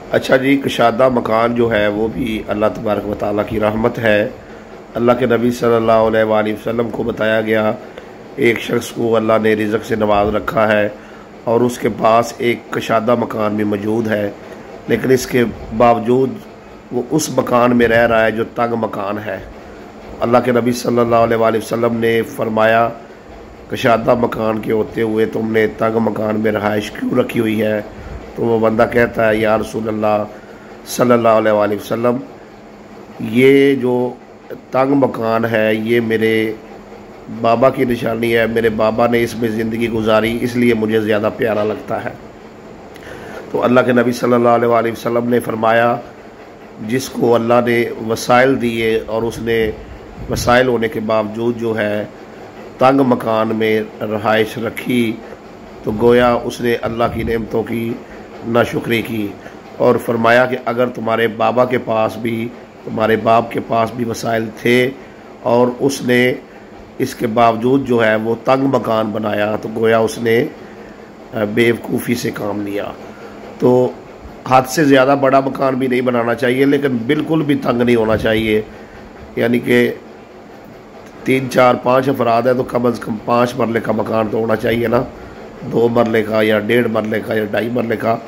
अच्छा जी, कुशादा मकान जो है वो भी अल्लाह तबारक व तआला की रहमत है। अल्लाह के नबी सल्लल्लाहु अलैहि वसल्लम को बताया गया, एक शख्स को अल्लाह ने रिज़्क़ से नवाज रखा है और उसके पास एक कुशादा मकान भी मौजूद है, लेकिन इसके बावजूद वो उस मकान में रह रहा है जो तंग मकान है। अल्लाह के नबी सल्लल्लाहु अलैहि वसल्लम ने फरमाया, कुशादा मकान के होते हुए तुमने तंग मकान में रहाइश क्यों रखी हुई है? तो वो बंदा कहता है, या रसूल अल्लाह सल्लल्लाहु अलैहि वसल्लम, ये जो तंग मकान है ये मेरे बाबा की निशानी है, मेरे बाबा ने इसमें ज़िंदगी गुजारी, इसलिए मुझे ज़्यादा प्यारा लगता है। तो अल्लाह के नबी सल्लल्लाहु अलैहि वसल्लम ने फरमाया, जिसको अल्लाह ने वसाइल दिए और उसने वसाइल होने के बावजूद जो है तंग मकान में रहाइश रखी, तो गोया उसने अल्लाह की नेमतों की नाशुक्री की। और फरमाया कि अगर तुम्हारे बाबा के पास भी, तुम्हारे बाप के पास भी वसाइल थे और उसने इसके बावजूद जो है वो तंग मकान बनाया, तो गोया उसने बेवकूफ़ी से काम लिया। तो हद से ज़्यादा बड़ा मकान भी नहीं बनाना चाहिए, लेकिन बिल्कुल भी तंग नहीं होना चाहिए। यानी कि 3, 4, 5 अफराद है तो कम अज़ कम 5 मरले का मकान तो होना चाहिए ना, 2 मरले का या 1.5 मरले का या 2.5 मरले का,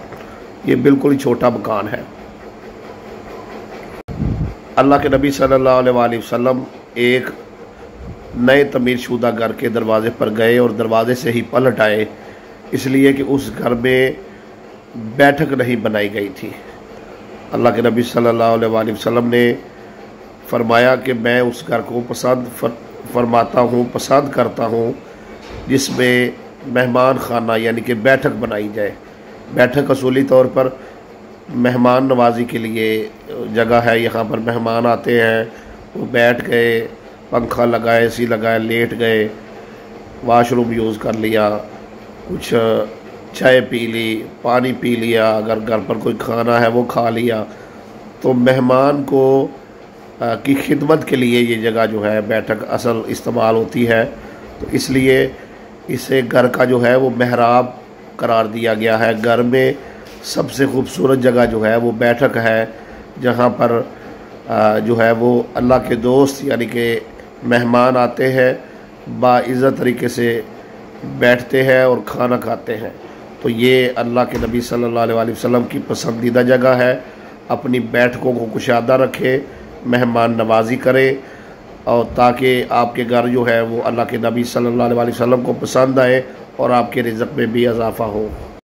ये बिल्कुल ही छोटा मकान है। अल्लाह के नबी सल्लल्लाहु अलैहि वसल्लम एक नए तमीर शुदा घर के दरवाज़े पर गए और दरवाज़े से ही पलट आए, इसलिए कि उस घर में बैठक नहीं बनाई गई थी। अल्लाह के नबी सल्लल्लाहु अलैहि वसल्लम ने फरमाया कि मैं उस घर को पसंद करता हूँ जिसमें मेहमान खाना यानी कि बैठक बनाई जाए। बैठक असूली तौर पर मेहमान नवाजी के लिए जगह है, यहाँ पर मेहमान आते हैं, वो बैठ गए, पंखा लगाए, एसी लगाए, लेट गए, वाशरूम यूज़ कर लिया, कुछ चाय पी ली, पानी पी लिया, अगर घर पर कोई खाना है वो खा लिया। तो मेहमान को की खिदमत के लिए ये जगह जो है बैठक असल इस्तेमाल होती है, तो इसलिए इसे घर का जो है वो मेहराब करार दिया गया है। घर में सबसे खूबसूरत जगह जो है वो बैठक है, जहाँ पर जो है वो अल्लाह के दोस्त यानी कि मेहमान आते हैं, बाइज़्ज़त तरीके से बैठते हैं और खाना खाते हैं। तो ये अल्लाह के नबी सल्लल्लाहु अलैहि वसल्लम की पसंदीदा जगह है। अपनी बैठकों को कुशादा रखें, मेहमान नवाजी करें, और ताकि आपके घर जो है वो अल्लाह के नबी सल्लल्लाहु अलैहि वसल्लम को पसंद आए और आपके रिज़्क़ में भी इजाफ़ा हो।